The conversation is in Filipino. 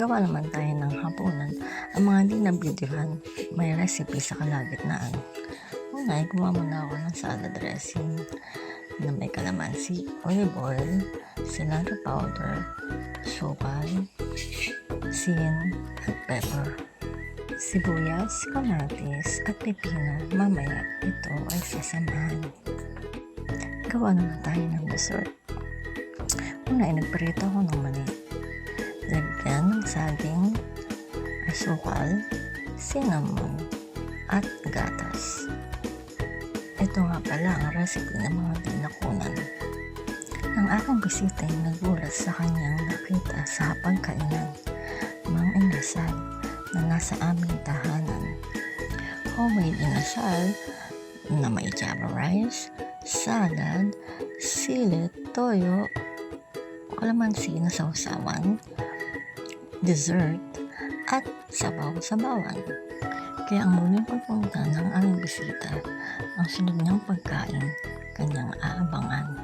Gawa naman tayo ng hapunan. Ang mga di nabidyohan, may recipe sa kalagitnaan. Una ay gumawa muna ako ng salad dressing na may kalamansi, olive oil, cilantro powder, sukal, sin, at pepper. Sibuyas, kamatis, at pipino. Mamaya ito ay sasamahan. Gawa naman tayo ng dessert. Una ay nagprito ako ng mani. Lagyan ng saging, asukal, cinnamon, at gatas. Ito nga pala ang recipe ng mga dinakunan. Ang aking bisita ay nagulat sa kanyang nakita sa pagkainan ng inasal na nasa aming tahanan. Homemade inasal na may java rice, salad, sili, toyo, kalamansi na sausawan, dessert, at sabaw-sabawan. Kaya ang muling pagpunta ng aming bisita, ang sunod niyang pagkain, kanyang aabangan.